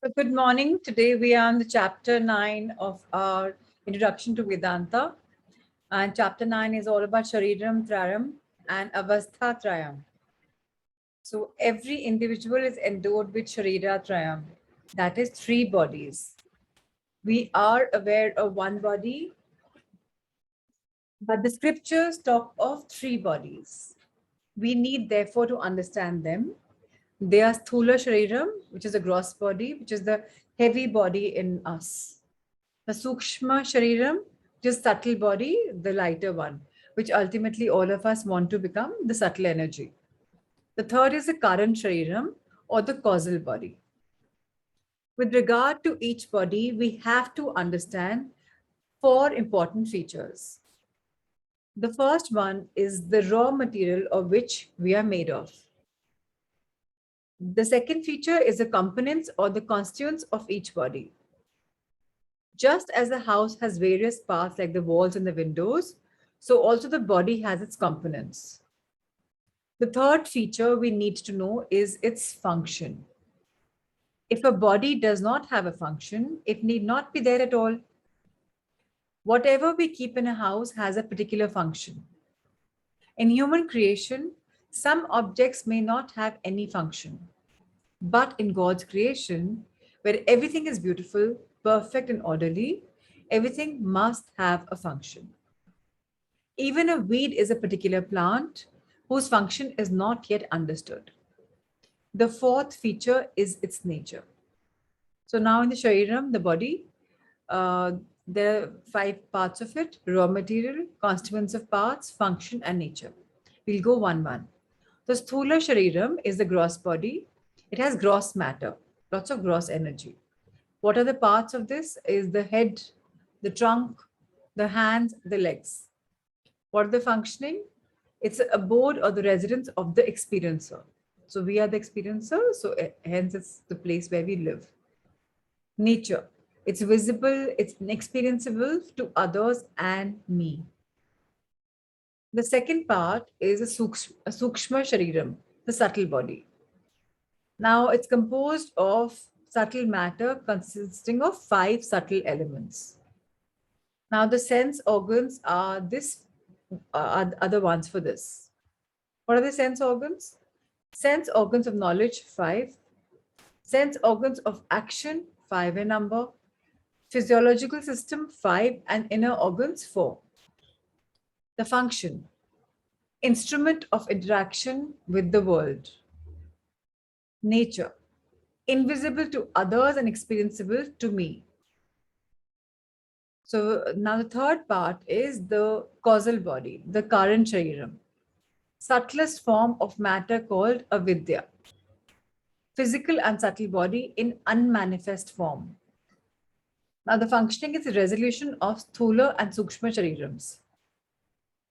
So good morning. Today we are on the chapter 9 of our Introduction to Vedanta. And chapter 9 is all about Shariram Trayam and Avastha Trayam. So every individual is endowed with Sharira Trayam, that is three bodies. We are aware of one body, but the scriptures talk of three bodies. We need therefore to understand them. They are Sthula Shariram, which is a gross body, which is the heavy body in us. The Sukshma Shariram, which is subtle body, the lighter one, which ultimately all of us want to become the subtle energy. The third is the Karan Shariram, or the causal body. With regard to each body, we have to understand four important features. The first one is the raw material of which we are made of. The second feature is the components or the constituents of each body. Just as the house has various parts like the walls and the windows, so also the body has its components. The third feature we need to know is its function. If a body does not have a function, it need not be there at all. Whatever we keep in a house has a particular function. In human creation, some objects may not have any function. But in God's creation, where everything is beautiful, perfect, and orderly, everything must have a function. Even a weed is a particular plant whose function is not yet understood. The fourth feature is its nature. So now in the Shariram, the body, uh, there are five parts of it: raw material, constituents of parts, function, and nature. We'll go one. The Sthula Shariram is the gross body. It has gross matter, lots of gross energy. What are the parts of this? Is the head, the trunk, the hands, the legs. What are the functioning? It's a abode or the residence of the experiencer. So we are the experiencer, so hence it's the place where we live. Nature. It's visible, it's inexperienciable to others and me. The second part is a Sukshma Shariram, the subtle body. Now it's composed of subtle matter consisting of five subtle elements. Now the sense organs are are the ones for this. What are the sense organs? Sense organs of knowledge, five. Sense organs of action, five in number. Physiological system, five, and inner organs, four. The function, instrument of interaction with the world. Nature, invisible to others and experienceable to me. So now the third part is the causal body, the Karan Shariram, subtlest form of matter called avidya, physical and subtle body in unmanifest form. Now the functioning is a resolution of Sthula and Sukshma Sharirams.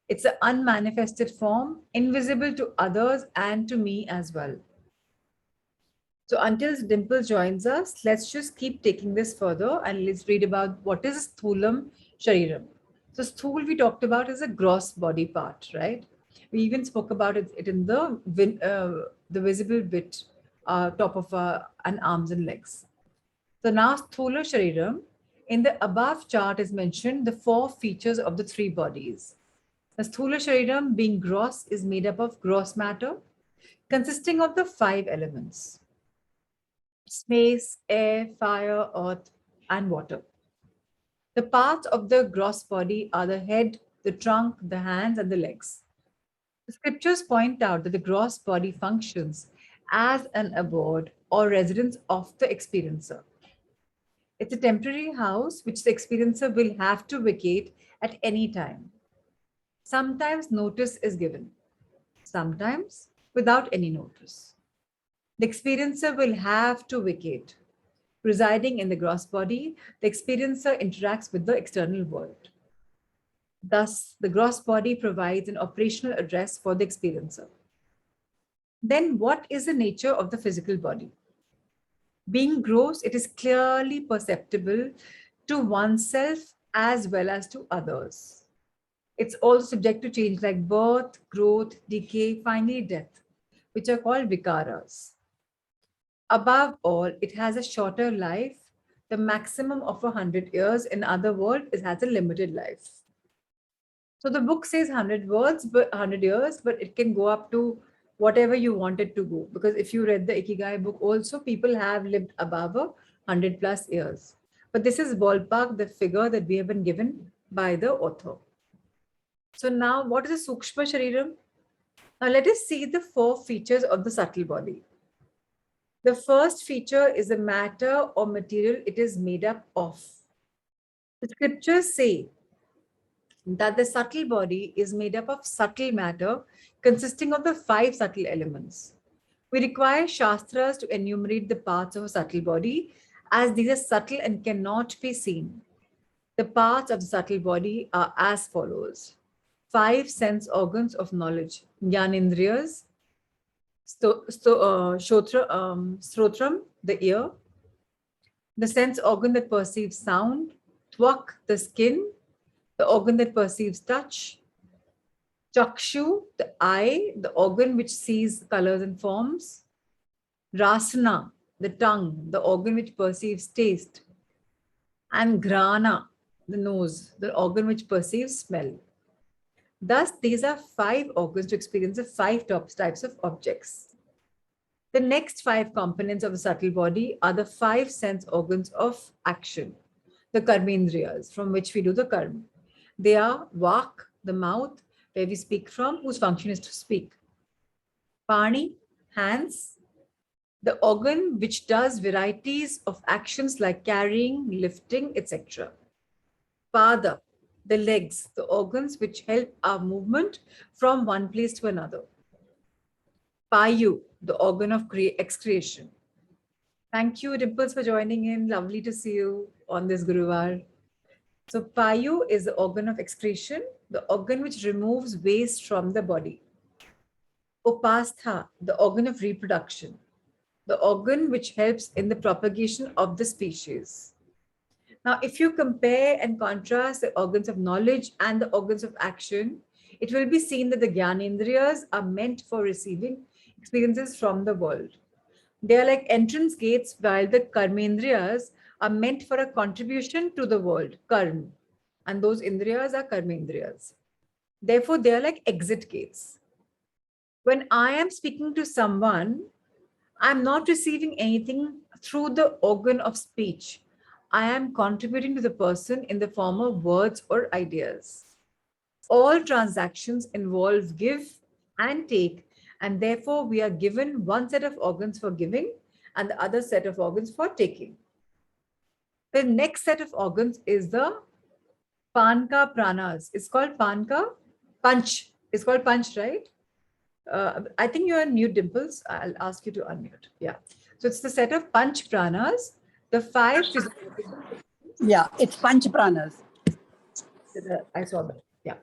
It's an unmanifested form, invisible to others and to me as well. So until Dimple joins us, let's just keep taking this further and let's read about what is Sthulam Shariram. So Sthul we talked about is a gross body part, right? We even spoke about it in the visible bit, top of and arms and legs. So now Sthula Shariram, in the above chart is mentioned the four features of the three bodies. The Sthula Shariram being gross is made up of gross matter consisting of the five elements: space, air, fire, earth, and water. The parts of the gross body are the head, the trunk, the hands, and the legs. The scriptures point out that the gross body functions as an abode or residence of the experiencer. It's a temporary house which the experiencer will have to vacate at any time. Sometimes notice is given, sometimes without any notice. The experiencer will have to vacate. Residing in the gross body, the experiencer interacts with the external world. Thus, the gross body provides an operational address for the experiencer. Then, what is the nature of the physical body? Being gross, it is clearly perceptible to oneself as well as to others. It's also subject to change like birth, growth, decay, finally death, which are called vikaras. Above all, it has a shorter life, the maximum of 100 years. In other words, it has a limited life. So the book says 100 words, but 100 years, but it can go up to whatever you want it to go. Because if you read the Ikigai book, also people have lived above 100 plus years. But this is ballpark, the figure that we have been given by the author. So now, what is a Sukshma Shariram? Now let us see the 4 features of the subtle body. The first feature is the matter or material it is made up of. The scriptures say that the subtle body is made up of subtle matter consisting of the 5 subtle elements. We require Shastras to enumerate the parts of a subtle body as these are subtle and cannot be seen. The parts of the subtle body are as follows. 5 sense organs of knowledge. Jnanendriyas, Srotram, the ear, the sense organ that perceives sound, Twak, the skin, the organ that perceives touch, Chakshu, the eye, the organ which sees colors and forms, Rasana, the tongue, the organ which perceives taste, and Grana, the nose, the organ which perceives smell. Thus, these are 5 organs to experience the 5 types of objects. The next 5 components of the subtle body are the 5 sense organs of action, the karmendriyas, from which we do the karma. They are Vak, the mouth, where we speak from, whose function is to speak. Pani, hands, the organ which does varieties of actions like carrying, lifting, etc. Pada, the legs, the organs which help our movement from one place to another. Payu, the organ of excretion. Thank you, Dimples, for joining in. Lovely to see you on this Guruvar. So Payu is the organ of excretion, the organ which removes waste from the body. Upastha, the organ of reproduction, the organ which helps in the propagation of the species. Now, if you compare and contrast the organs of knowledge and the organs of action, it will be seen that the Jnanendriyas are meant for receiving experiences from the world. They are like entrance gates, while the Karmendriyas are meant for a contribution to the world, Karm. And those Indriyas are Karmendriyas. Therefore, they are like exit gates. When I am speaking to someone, I'm not receiving anything through the organ of speech. I am contributing to the person in the form of words or ideas. All transactions involve give and take, and therefore we are given one set of organs for giving and the other set of organs for taking. The next set of organs is the Panka pranas. It's called Panka Punch. It's called Punch, right? I think you're on mute, Dimples. I'll ask you to unmute. Yeah. So it's the set of Panch pranas, the 5 Yeah, it's Panch Pranas. I saw that. Yeah.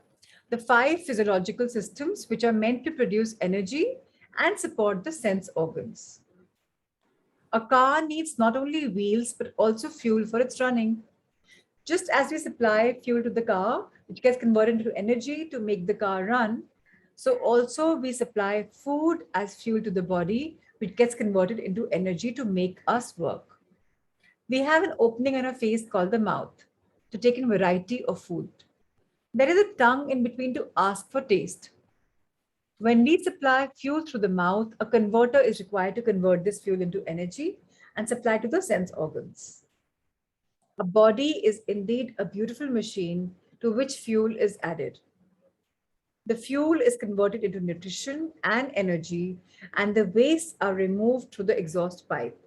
The 5 physiological systems which are meant to produce energy and support the sense organs. A car needs not only wheels, but also fuel for its running. Just as we supply fuel to the car, which gets converted into energy to make the car run, so also we supply food as fuel to the body, which gets converted into energy to make us work. We have an opening on our face called the mouth to take in variety of food. There is a tongue in between to ask for taste. When we supply fuel through the mouth, a converter is required to convert this fuel into energy and supply to the sense organs. A body is indeed a beautiful machine to which fuel is added. The fuel is converted into nutrition and energy, and the wastes are removed through the exhaust pipe.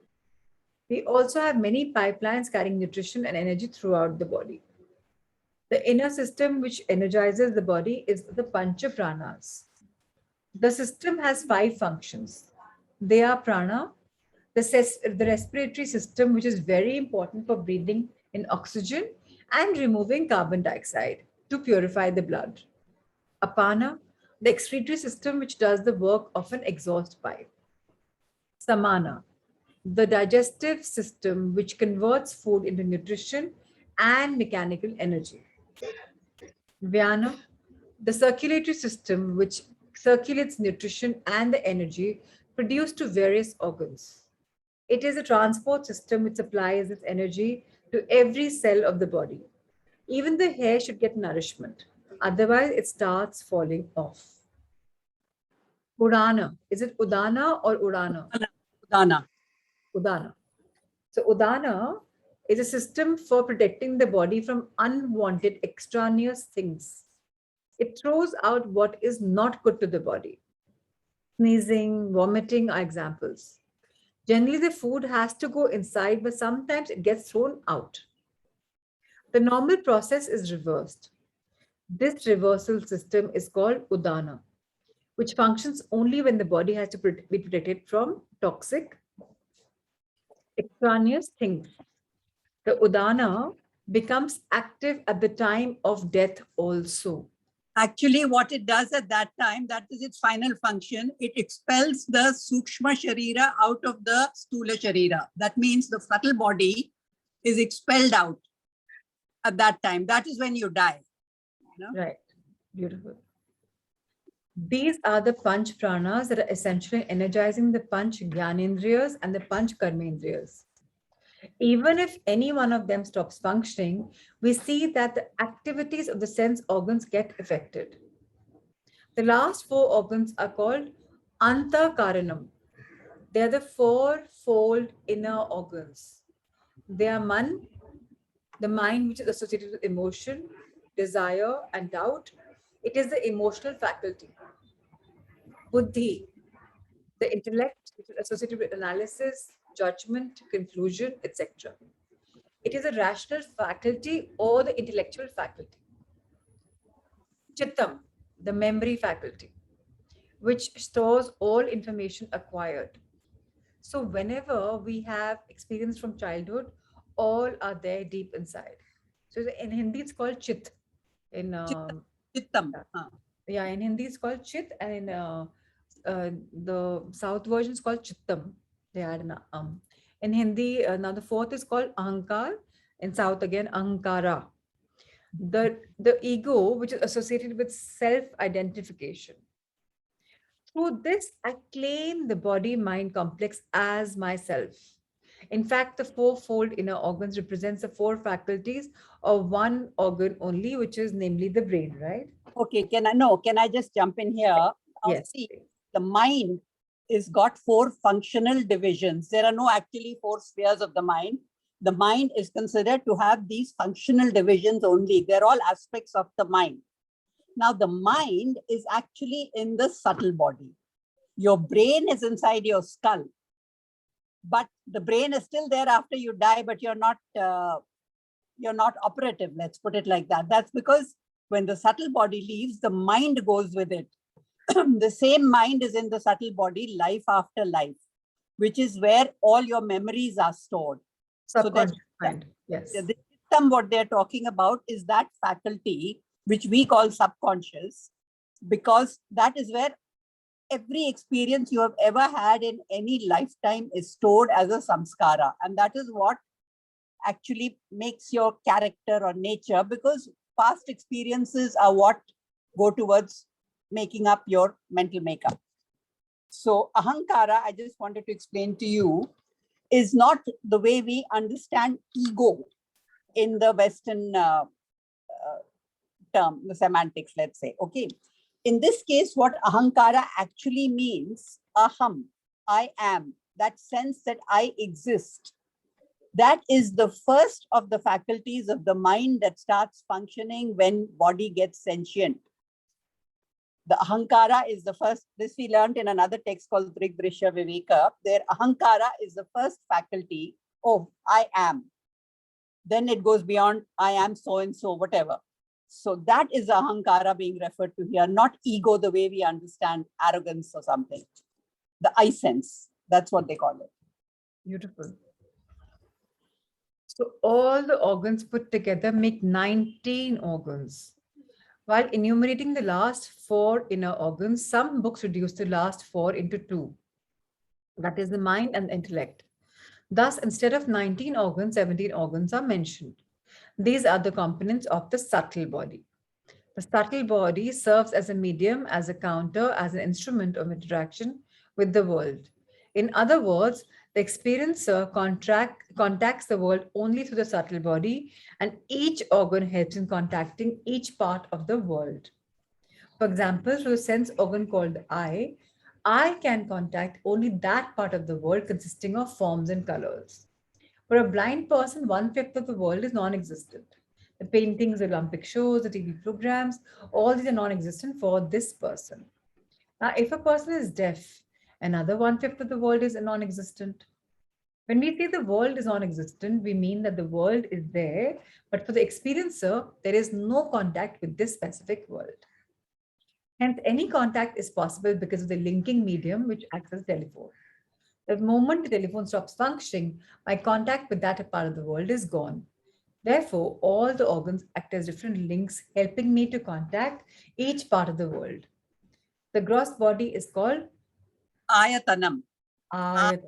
We also have many pipelines carrying nutrition and energy throughout the body. The inner system which energizes the body is the Pancha Pranas. The system has 5 functions. They are prana, the respiratory system, which is very important for breathing in oxygen and removing carbon dioxide to purify the blood. Apana, the excretory system, which does the work of an exhaust pipe. Samana, the digestive system, which converts food into nutrition and mechanical energy. Vyana, the circulatory system, which circulates nutrition and the energy produced to various organs. It is a transport system which supplies its energy to every cell of the body. Even the hair should get nourishment. Otherwise, it starts falling off. Udana. Is it Udana or Udana? Udana. Udana. So Udana is a system for protecting the body from unwanted extraneous things. It throws out what is not good to the body. Sneezing, vomiting are examples. Generally, the food has to go inside, but sometimes it gets thrown out. The normal process is reversed. This reversal system is called Udana, which functions only when the body has to be protected from toxic extraneous things. The Udana becomes active at the time of death also. Actually, what it does at that time, that is its final function, it expels the Sukshma Sharira out of the Stula Sharira. That means the subtle body is expelled out at that time. That is when you die. You know? Right. Beautiful. These are the Panch Pranas that are essentially energizing the Panch Gyanendriyas and the Panch Karmendriyas. Even if any one of them stops functioning, we see that the activities of the sense organs get affected. The last four organs are called Antakaranam. They are the four-fold inner organs. They are Man, the mind which is associated with emotion, desire, and doubt. It is the emotional faculty. Buddhi, the intellect, which is associated with analysis, judgment, conclusion, etc. It is a rational faculty or the intellectual faculty. Chittam, the memory faculty, which stores all information acquired. So whenever we have experience from childhood, all are there deep inside. So in Hindi, it's called chit. In Chittam. yeah, in Hindi, it's called chit, and in the South version is called chittam. They add an. In Hindi, now the fourth is called ahankar. In South again, ahankara. The ego, which is associated with self-identification. Through this, I claim the body-mind complex as myself. In fact, the fourfold inner organs represents the four faculties of one organ only, which is namely the brain, right? Okay, can I just jump in here? Now, Yes. see, the mind is got four functional divisions. There are no actually four spheres of the mind. The mind is considered to have these functional divisions only. They're all aspects of the mind. Now, the mind is actually in the subtle body. Your brain is inside your skull, but the brain is still there after you die, but you're not operative. Let's put it like that. That's because when the subtle body leaves, the mind goes with it. The same mind is in the subtle body, life after life, which is where all your memories are stored. Subconscious mind. Yes. The system, what they're talking about is that faculty, which we call subconscious, because that is where every experience you have ever had in any lifetime is stored as a samskara. And that is what actually makes your character or nature, because past experiences are what go towards making up your mental makeup. So ahankara, I just wanted to explain to you, is not the way we understand ego in the Western term, the semantics, let's say. Okay. In this case, what ahankara actually means, aham, I am, that sense that I exist. That is the first of the faculties of the mind that starts functioning when body gets sentient. The ahankara is the first, this we learned in another text called Drigdrishya Viveka. There, ahankara is the first faculty. Oh, I am. Then it goes beyond, I am so-and-so, whatever. So that is ahankara being referred to here, not ego the way we understand arrogance or something. The I sense, that's what they call it. Beautiful. So all the organs put together make 19 organs. While enumerating the last four inner organs, some books reduce the last four into two. That is the mind and the intellect. Thus, instead of 19 organs, 17 organs are mentioned. These are the components of the subtle body. The subtle body serves as a medium, as a counter, as an instrument of interaction with the world. In other words, the experiencer contacts the world only through the subtle body, and each organ helps in contacting each part of the world. For example, through a sense organ called the eye, I can contact only that part of the world consisting of forms and colors. For a blind person, one-fifth of the world is non-existent. The paintings, the Olympic shows, the TV programs, all these are non-existent for this person. Now, if a person is deaf, another one-fifth of the world is non-existent. When we say the world is non-existent, we mean that the world is there, but for the experiencer, there is no contact with this specific world. Hence, any contact is possible because of the linking medium which acts as telephone. The moment the telephone stops functioning, my contact with that part of the world is gone. Therefore, all the organs act as different links, helping me to contact each part of the world. The gross body is called Ayatanam. Ayatanam.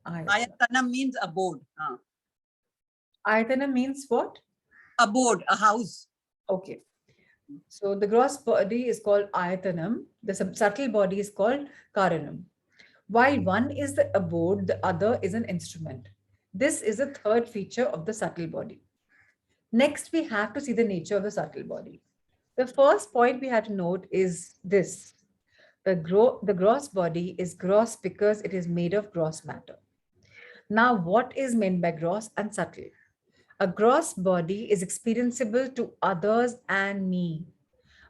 Ayatanam means abode. Ayatana means what? Abode, a house. Okay. So the gross body is called Ayatanam. The subtle body is called Karanam. While one is the abode, the other is an instrument. This is the third feature of the subtle body. Next, we have to see the nature of the subtle body. The first point we have to note is this. The gross body is gross because it is made of gross matter. Now, what is meant by gross and subtle? A gross body is experienceable to others and me.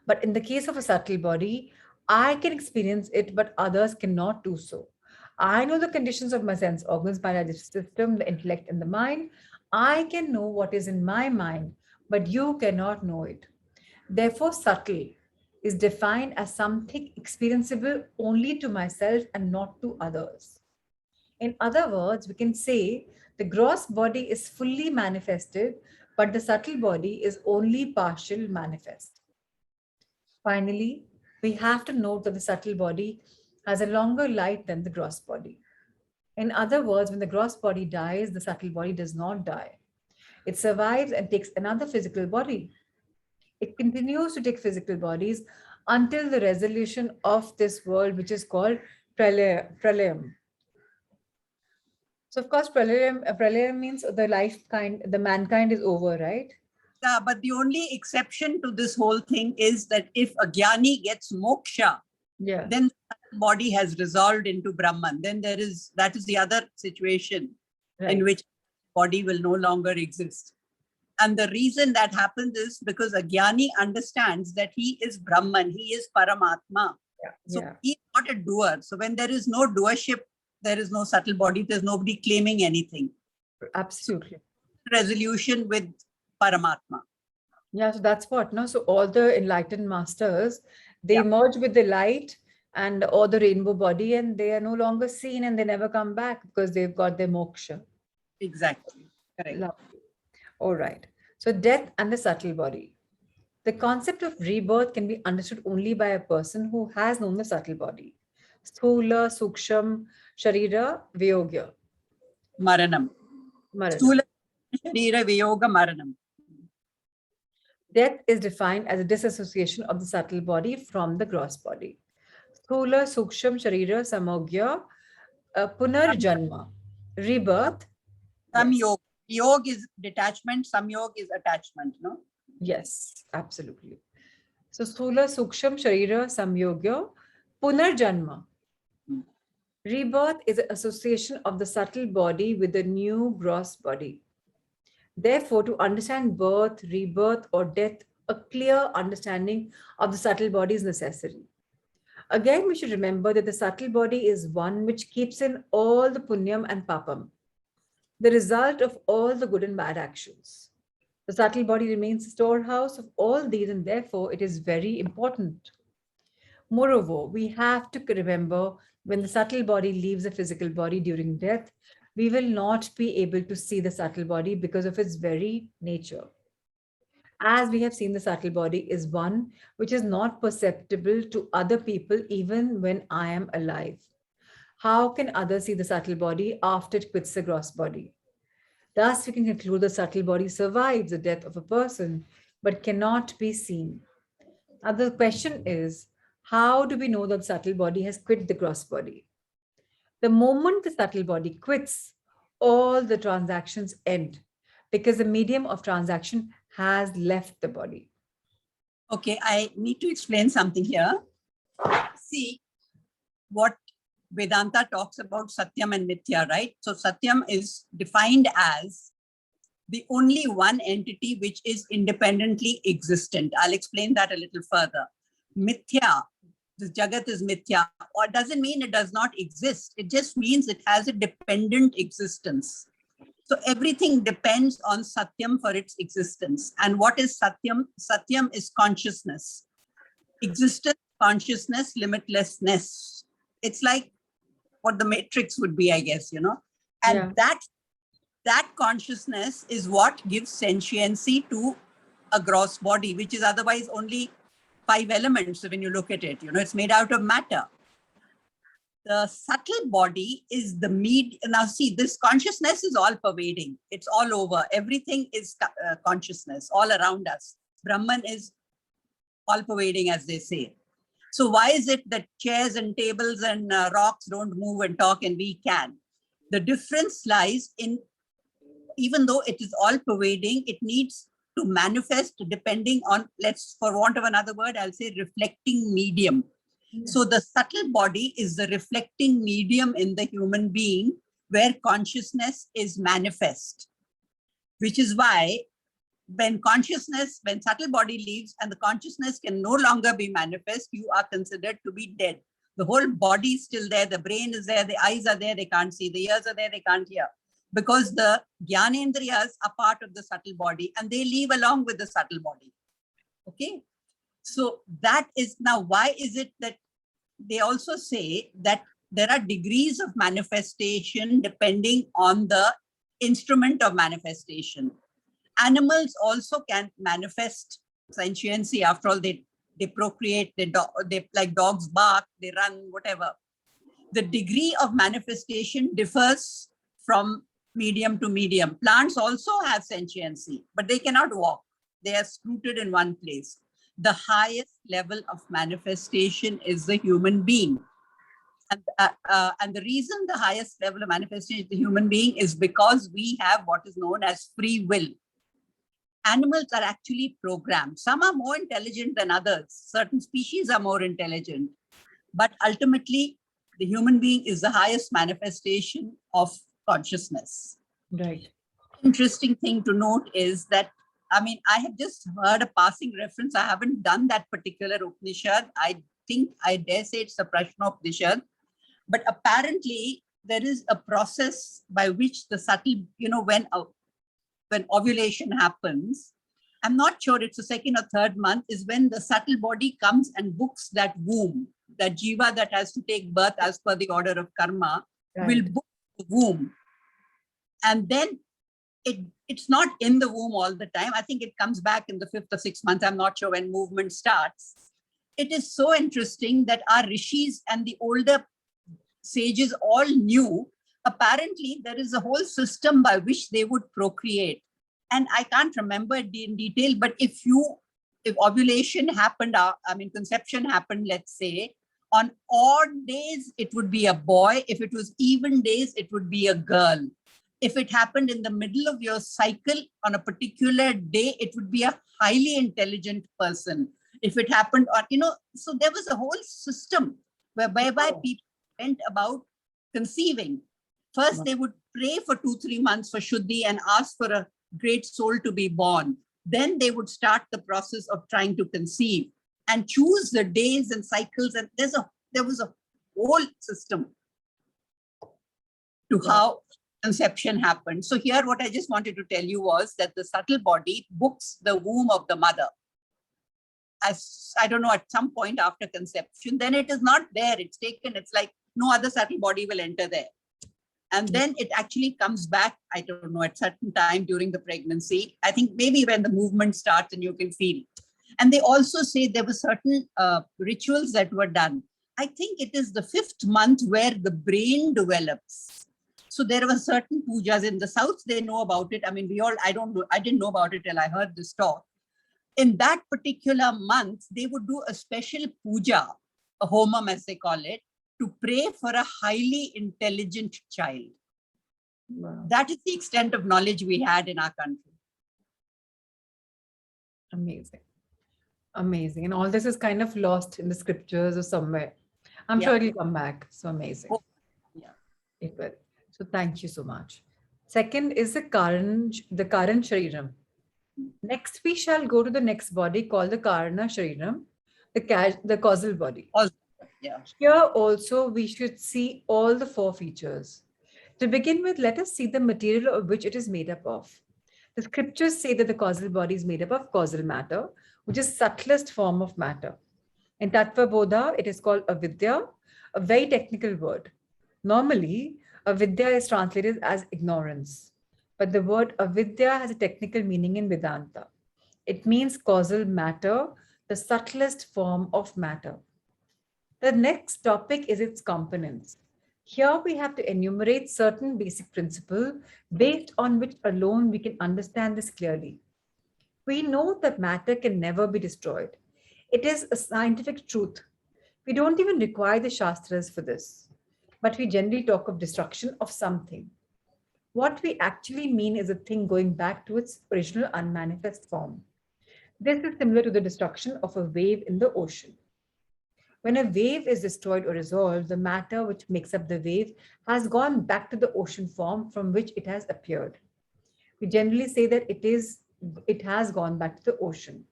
But in the case of a subtle body, I can experience it, but others cannot do so. I know the conditions of my sense organs, my digestive system, the intellect, and the mind. I can know what is in my mind, but you cannot know it. Therefore, subtle is defined as something experienceable only to myself and not to others. In other words, we can say the gross body is fully manifested, but the subtle body is only partial manifest. Finally, we have to note that the subtle body has a longer life than the gross body. In other words, when the gross body dies, the subtle body does not die. It survives and takes another physical body. It continues to take physical bodies until the resolution of this world, which is called pralayam. So, of course, pralayam means the mankind is over, right? Yeah, but the only exception to this whole thing is that if a jnani gets moksha, Yeah. then the body has resolved into Brahman. Then that is the other situation in which body will no longer exist. And the reason that happens is because a jnani understands that he is Brahman, he is Paramatma. So he is not a doer. So when there is no doership, there is no subtle body, there's nobody claiming anything. Absolutely. Resolution with Paramatma. Yeah, so that's what, no? So all the enlightened masters, they merge with the light and or the rainbow body, and they are no longer seen and they never come back because they've got their moksha. Exactly. Correct. Lovely. All right. So death and the subtle body. The concept of rebirth can be understood only by a person who has known the subtle body. Sthula, Suksham, Sharira, Vyogya. Maranam. Sthula, Sharira, Vyoga, Maranam. Death is defined as a disassociation of the subtle body from the gross body. Sthula, Suksham, Sharira, Samogya, Punarjanma. Rebirth. Samyog. Yog is detachment, samyog is attachment, no? Yes, absolutely. So Sthula, Suksham, Sharira, Samyogya, Punarjanma. Rebirth is an association of the subtle body with the new gross body. Therefore, to understand birth, rebirth, or death, a clear understanding of the subtle body is necessary. Again, we should remember that the subtle body is one which keeps in all the punyam and papam, the result of all the good and bad actions. The subtle body remains a storehouse of all these, and therefore it is very important. Moreover, we have to remember when the subtle body leaves the physical body during death, we will not be able to see the subtle body because of its very nature. As we have seen, the subtle body is one which is not perceptible to other people even when I am alive. How can others see the subtle body after it quits the gross body? Thus, we can conclude the subtle body survives the death of a person, but cannot be seen. Now, the question is, how do we know that the subtle body has quit the gross body? The moment the subtle body quits, all the transactions end because the medium of transaction has left the body. Okay, I need to explain something here. See, what Vedanta talks about Satyam and Mithya, right? So Satyam is defined as the only one entity which is independently existent. I'll explain that a little further. Mithya, this Jagat is Mithya, or doesn't mean it does not exist. It just means it has a dependent existence. So everything depends on Satyam for its existence. And what is Satyam? Satyam is consciousness. Existence, consciousness, limitlessness. It's like what the matrix would be, I guess, you know. And that consciousness is what gives sentiency to a gross body, which is otherwise only 5 elements when you look at it. You know, it's made out of matter. The subtle body is the now see, this consciousness is all pervading. It's all over. Everything is consciousness all around us. Brahman is all pervading, as they say. So why is it that chairs and tables and rocks don't move and talk and we can? The difference lies in, even though it is all pervading, it needs to manifest depending on, let's, for want of another word, I'll say reflecting medium. So the subtle body is the reflecting medium in the human being where consciousness is manifest, which is why when subtle body leaves and the consciousness can no longer be manifest, you are considered to be dead. The whole body is still there, the brain is there, the eyes are there, they can't see, the ears are there, they can't hear. Because the Gyanendriyas are part of the subtle body and they leave along with the subtle body. Okay. So that is, now why is it that they also say that there are degrees of manifestation depending on the instrument of manifestation. Animals also can manifest sentiency. After all, they procreate, they like dogs bark, they run, whatever. The degree of manifestation differs from medium to medium. Plants also have sentiency, but they cannot walk. They are rooted in one place. The highest level of manifestation is the human being. And the reason the highest level of manifestation is the human being is because we have what is known as free will. Animals are actually programmed. Some are more intelligent than others. Certain species are more intelligent. But ultimately, the human being is the highest manifestation of consciousness. Right. Interesting thing to note is that, I mean, I have just heard a passing reference. I haven't done that particular Upanishad. I think, I dare say it's the Prashna Upanishad. But apparently, there is a process by which the subtle, you know, when ovulation happens, I'm not sure it's the second or third month, is when the subtle body comes and books that womb, that jiva that has to take birth as per the order of karma, will book the womb. And then it's not in the womb all the time. I think it comes back in the 5th or 6th month. I'm not sure when movement starts. It is so interesting that our rishis and the older sages all knew, apparently there is a whole system by which they would procreate. And I can't remember it in detail, but if ovulation happened, conception happened, let's say, on odd days, it would be a boy. If it was even days, it would be a girl. If it happened in the middle of your cycle on a particular day, it would be a highly intelligent person. If it happened on, so there was a whole system whereby people went about conceiving. First, they would pray for 2-3 months for Shuddhi and ask for a great soul to be born. Then they would start the process of trying to conceive and choose the days and cycles. And there was a whole system to how conception happened. So here, what I just wanted to tell you was that the subtle body books the womb of the mother. As I don't know, at some point after conception, then it is not there. It's taken. It's like no other subtle body will enter there. And then it actually comes back, I don't know, at certain time during the pregnancy. I think maybe when the movement starts and you can feel. And they also say there were certain rituals that were done. I think it is the 5th month where the brain develops. So there were certain pujas in the South, they know about it. I mean, I didn't know about it till I heard this talk. In that particular month, they would do a special puja, a homam as they call it, to pray for a highly intelligent child. Wow. That is the extent of knowledge we had in our country. Amazing. Amazing. And all this is kind of lost in the scriptures or somewhere. I'm sure Yeah. it'll come back. So amazing. Oh, yeah. It will. So thank you so much. Second is the Karan Shariram. Next, we shall go to the next body called the Karana Shariram, the causal body. Also, yeah. Here also, we should see all the four features. To begin with, let us see the material of which it is made up of. The scriptures say that the causal body is made up of causal matter, which is subtlest form of matter. In Tattva Bodha, it is called avidya, a very technical word. Normally, avidya is translated as ignorance, but the word avidya has a technical meaning in Vedanta. It means causal matter, the subtlest form of matter. The next topic is its components. Here we have to enumerate certain basic principles based on which alone we can understand this clearly. We know that matter can never be destroyed. It is a scientific truth. We don't even require the Shastras for this, but we generally talk of destruction of something. What we actually mean is a thing going back to its original unmanifest form. This is similar to the destruction of a wave in the ocean. When a wave is destroyed or resolved, the matter which makes up the wave has gone back to the ocean form from which it has appeared. We generally say that it has gone back to the ocean.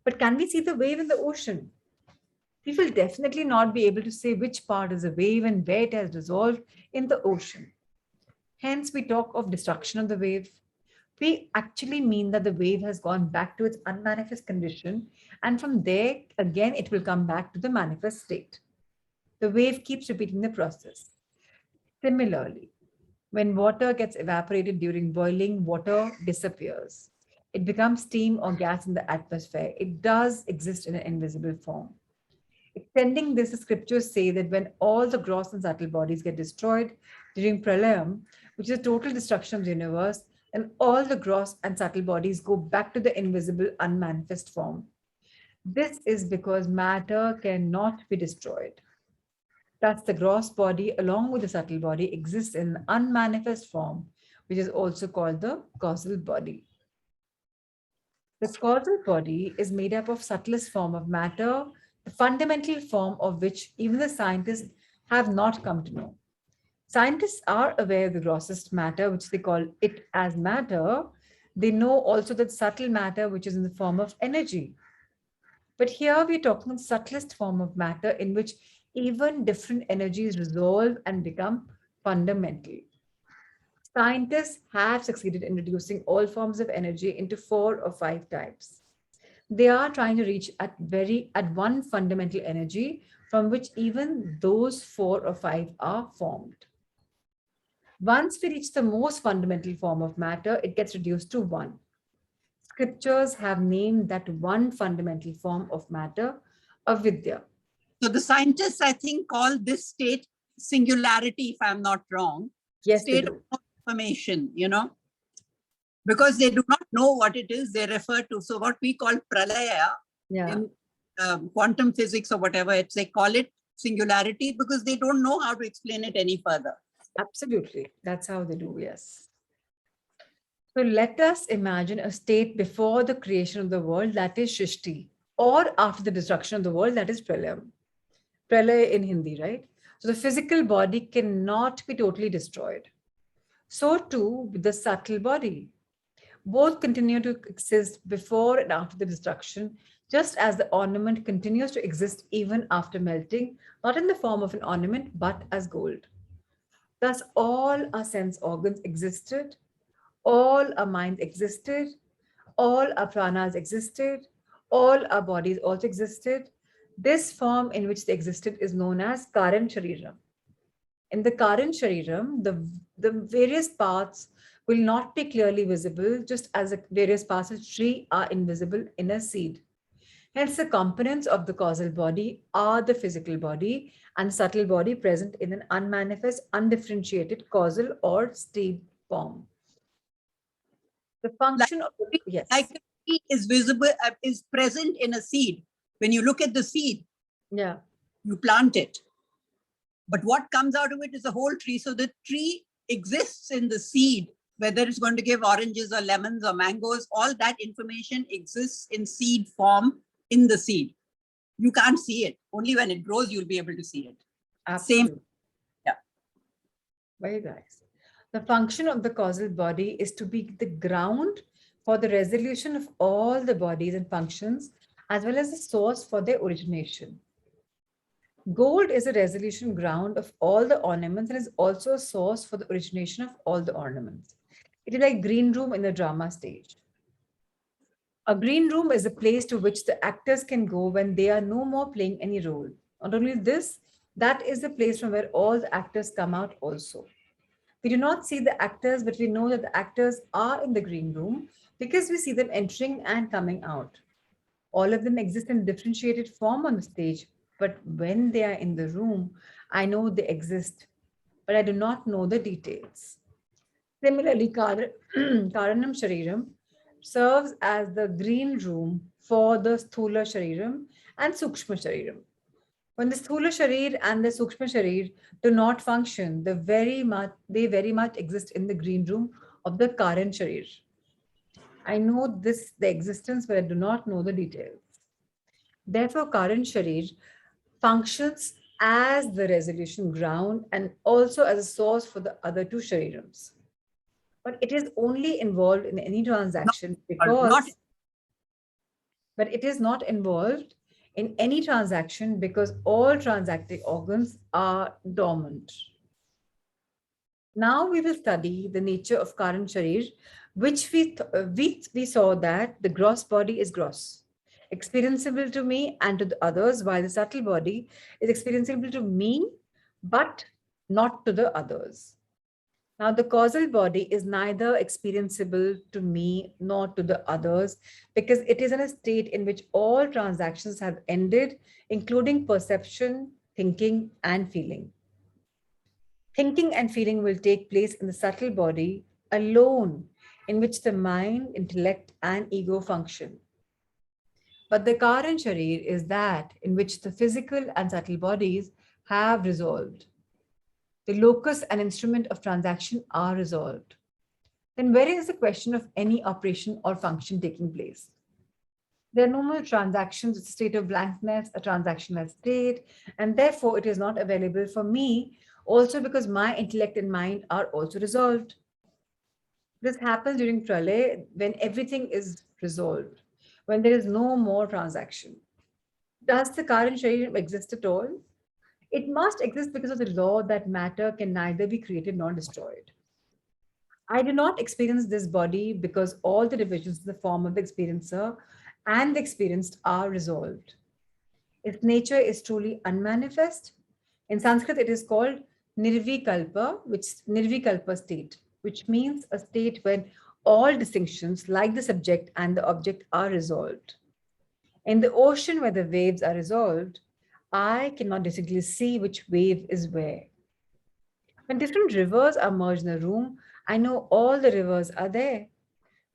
But can we see the wave in the ocean? We will definitely not be able to say which part is a wave and where it has dissolved in the ocean. Hence, we talk of destruction of the wave. We actually mean that the wave has gone back to its unmanifest condition, and from there, again, it will come back to the manifest state. The wave keeps repeating the process. Similarly, when water gets evaporated during boiling, water disappears. It becomes steam or gas in the atmosphere. It does exist in an invisible form. Extending this, the scriptures say that when all the gross and subtle bodies get destroyed during Pralayam, which is a total destruction of the universe, and all the gross and subtle bodies go back to the invisible, unmanifest form. This is because matter cannot be destroyed. Thus, the gross body, along with the subtle body, exists in an unmanifest form, which is also called the causal body. The causal body is made up of subtlest form of matter, the fundamental form of which even the scientists have not come to know. Scientists are aware of the grossest matter, which they call it as matter. They know also that subtle matter, which is in the form of energy. But here we're talking of subtlest form of matter in which even different energies resolve and become fundamental. Scientists have succeeded in reducing all forms of energy into 4 or 5 types. They are trying to reach at one fundamental energy from which even those 4 or 5 are formed. Once we reach the most fundamental form of matter, it gets reduced to 1. Scriptures have named that one fundamental form of matter avidya. So the scientists, I think, call this state singularity, if I'm not wrong. Yes, state of information, because they do not know what it is they refer to. So what we call pralaya in quantum physics or whatever, they call it singularity because they don't know how to explain it any further. Absolutely. That's how they do, yes. So let us imagine a state before the creation of the world, that is Shrishti, or after the destruction of the world, that is Pralayam. Pralaya in Hindi, right? So the physical body cannot be totally destroyed. So too with the subtle body. Both continue to exist before and after the destruction, just as the ornament continues to exist even after melting, not in the form of an ornament, but as gold. Thus, all our sense organs existed, all our minds existed, all our pranas existed, all our bodies also existed. This form in which they existed is known as Karan Shariram. In the Karan Shariram, the various parts will not be clearly visible, just as the various parts of tree are invisible in a seed. Hence, the components of the causal body are the physical body and subtle body present in an unmanifest, undifferentiated causal or state form. The function of yes, like the seed is visible, is present in a seed. When you look at the seed, yeah, you plant it. But what comes out of it is a whole tree. So the tree exists in the seed, whether it's going to give oranges or lemons or mangoes, all that information exists in seed form in the seed. You can't see it. Only when it grows, you'll be able to see it. Absolutely. Same. Yeah. Very nice. The function of the causal body is to be the ground for the resolution of all the bodies and functions, as well as the source for their origination. Gold is a resolution ground of all the ornaments and is also a source for the origination of all the ornaments. It is like green room in the drama stage. A green room is a place to which the actors can go when they are no more playing any role. Not only this, that is the place from where all the actors come out also. We do not see the actors, but we know that the actors are in the green room because we see them entering and coming out. All of them exist in differentiated form on the stage, but when they are in the room, I know they exist, but I do not know the details. Similarly, Karanam Shariram serves as the green room for the Sthula Shariram and Sukshma Shariram. When the Sthula Sharir and the Sukshma Sharir do not function, they very much exist in the green room of the Karan Sharir. I know the existence, but I do not know the details. Therefore, Karan Sharir functions as the resolution ground and also as a source for the other two Sharirams. But it is only involved in any transaction but it is not involved in any transaction because all transacting organs are dormant. Now we will study the nature of Karan Sharir, which we saw that the gross body is gross, experienceable to me and to the others, while the subtle body is experienceable to me, but not to the others. Now, the causal body is neither experienceable to me nor to the others because it is in a state in which all transactions have ended, including perception, thinking, and feeling. Thinking and feeling will take place in the subtle body alone, in which the mind, intellect, and ego function. But the Karan Sharir is that in which the physical and subtle bodies have resolved. The locus and instrument of transaction are resolved. Then where is the question of any operation or function taking place? There are no more transactions, it's a state of blankness, a transactional state, and therefore it is not available for me, also because my intellect and mind are also resolved. This happens during Pralay when everything is resolved, when there is no more transaction. Does the Karan Sharir exist at all? It must exist because of the law that matter can neither be created nor destroyed. I do not experience this body because all the divisions in the form of the experiencer and the experienced are resolved. Its nature is truly unmanifest. In Sanskrit, it is called nirvikalpa, which nirvikalpa state, which means a state when all distinctions, like the subject and the object, are resolved. In the ocean where the waves are resolved, I cannot distinctly see which wave is where. When different rivers are merged in a room, I know all the rivers are there,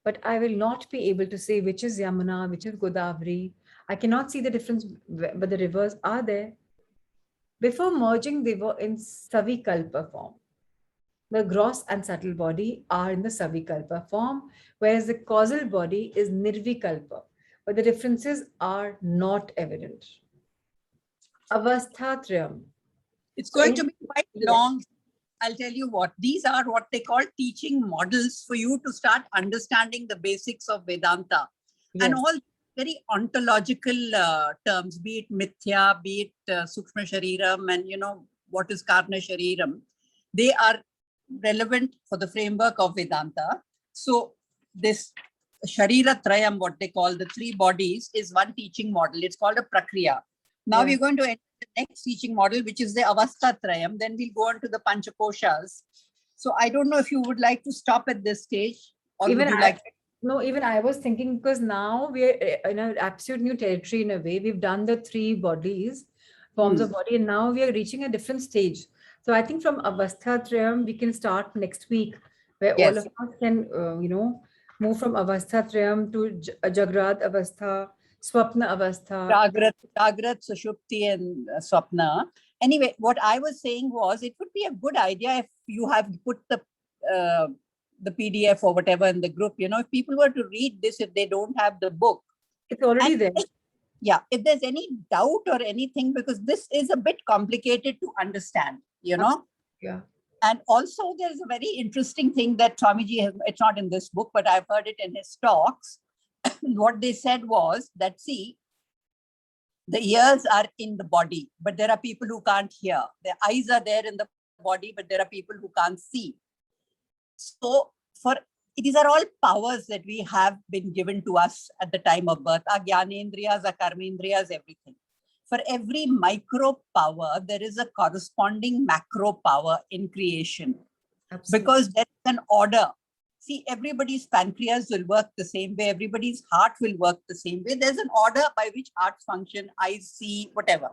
but I will not be able to say which is Yamuna, which is Godavari. I cannot see the difference, but the rivers are there. Before merging, they were in Savikalpa form. The gross and subtle body are in the Savikalpa form, whereas the causal body is Nirvikalpa, but the differences are not evident. Avasthatrayam. It's going to be quite long. I'll tell you what, these are what they call teaching models for you to start understanding the basics of Vedanta. Yes. And all very ontological terms, be it Mithya, be it Sukshma Shariram, and what is Karna Shariram, they are relevant for the framework of Vedanta. So this Sharira Trayam, what they call the three bodies, is one teaching model. It's called a Prakriya. Now we're going to enter the next teaching model, which is the Avastha Trayam. Then we'll go on to the Panchakoshas. So I don't know if you would like to stop at this stage, or even would you like? No, even I was thinking, because now we're in an absolute new territory in a way. We've done the three bodies, forms of body, and now we are reaching a different stage. So I think from Avastha Trayam, we can start next week, where all of us can, move from Avastha Trayam to Jagrat Avastha, Swapna Avastha. Jagrat, Sushupti, and Swapna. Anyway, what I was saying was it would be a good idea if you have put the PDF or whatever in the group, if people were to read this, if they don't have the book. It's already And there. Yeah, if there's any doubt or anything, because this is a bit complicated to understand, Yeah. And also there's a very interesting thing that Swamiji has, it's not in this book, but I've heard it in his talks. What they said was that, see, the ears are in the body, but there are people who can't hear. The eyes are there in the body, but there are people who can't see. So these are all powers that we have been given to us at the time of birth. Our Gyanendriyas, our Karmendriyas, everything. For every micro power, there is a corresponding macro power in creation. Absolutely. Because there's an order. See, everybody's pancreas will work the same way. Everybody's heart will work the same way. There's an order by which hearts function, eyes see, whatever.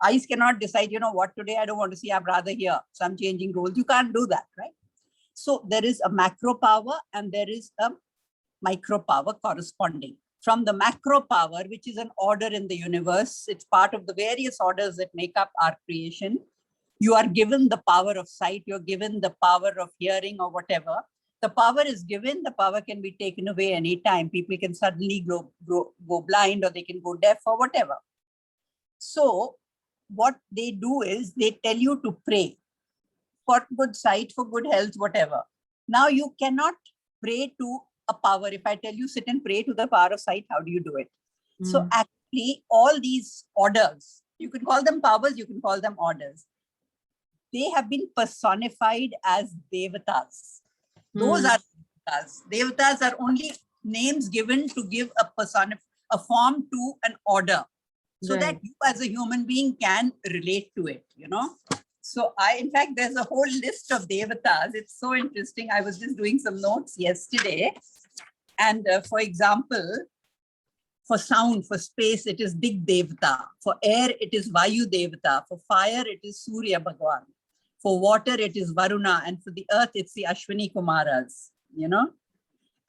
Eyes cannot decide, what today I don't want to see, I'd rather hear. So I'm changing roles. You can't do that, right? So there is a macro power and there is a micro power corresponding. From the macro power, which is an order in the universe, it's part of the various orders that make up our creation. You are given the power of sight, you're given the power of hearing or whatever. The power is given, the power can be taken away anytime. People can suddenly go blind or they can go deaf or whatever. So what they do is they tell you to pray for good sight, for good health, whatever. Now you cannot pray to a power. If I tell you sit and pray to the power of sight, how do you do it? So actually all these orders, you can call them powers, you can call them orders. They have been personified as devatas. Those are devatas. Devatas are only names given to give a form to an order, so that you as a human being can relate to it, So in fact, there's a whole list of devatas. It's so interesting. I was just doing some notes yesterday. And for example, for sound, for space, it is Dig Devata. For air, it is Vayu Devata. For fire, it is Surya Bhagwan. For water, it is Varuna. And for the earth, it's the Ashwini Kumaras,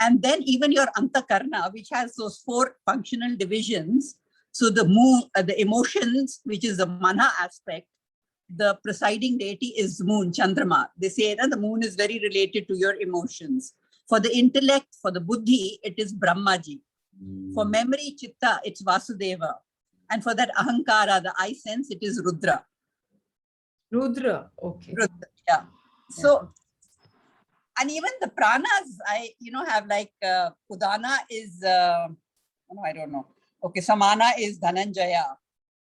And then even your Antakarna, which has those 4 functional divisions. So the moon, the emotions, which is the Mana aspect, the presiding deity is moon, Chandrama. They say that the moon is very related to your emotions. For the intellect, for the buddhi, it is Brahmaji. For memory, Chitta, it's Vasudeva. And for that Ahankara, the I sense, it is Rudra. Rudra, okay. Rudra, yeah. So, and even the pranas, I, have like Udana is, I don't know. Okay, Samana is Dhananjaya.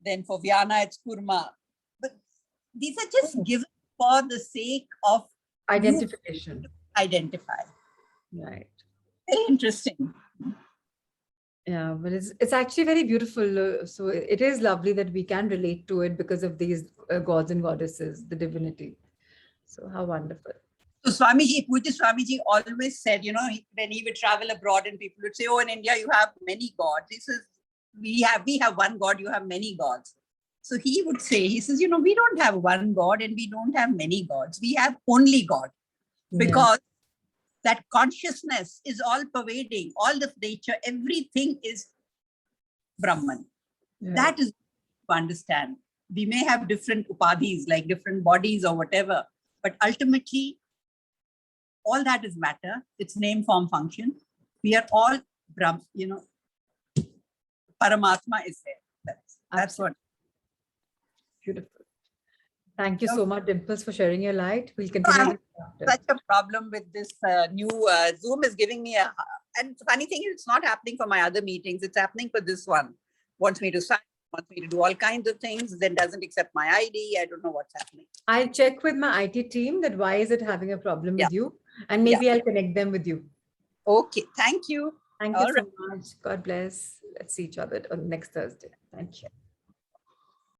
Then for Vyana, it's Kurma. But these are just given for the sake of identification. Identify. Right. Very interesting. Yeah, but it's actually very beautiful. So it is lovely that we can relate to it because of these gods and goddesses, the divinity. So how wonderful. So Swamiji, Puja Swamiji always said, when he would travel abroad and people would say, oh, in India, you have many gods. He says, we have one God, you have many gods. So he would say, he says, we don't have one God and we don't have many gods. We have only God. Because that consciousness is all pervading, all of nature, everything is Brahman. That is to understand. We may have different upadhis, like different bodies or whatever, but ultimately, all that is matter. It's name, form, function. We are all Brahm, Paramatma is there. That's what. Beautiful. Thank you so much, Dimples, for sharing your light. We'll continue. Such a problem with this new Zoom is giving me and funny thing is, it's not happening for my other meetings. It's happening for this one. Wants me to sign, wants me to do all kinds of things, then doesn't accept my ID. I don't know what's happening. I'll check with my IT team that why is it having a problem with you, and maybe I'll connect them with you. Okay, thank you. Thank you so much. God bless. Let's see each other on next Thursday. Thank you.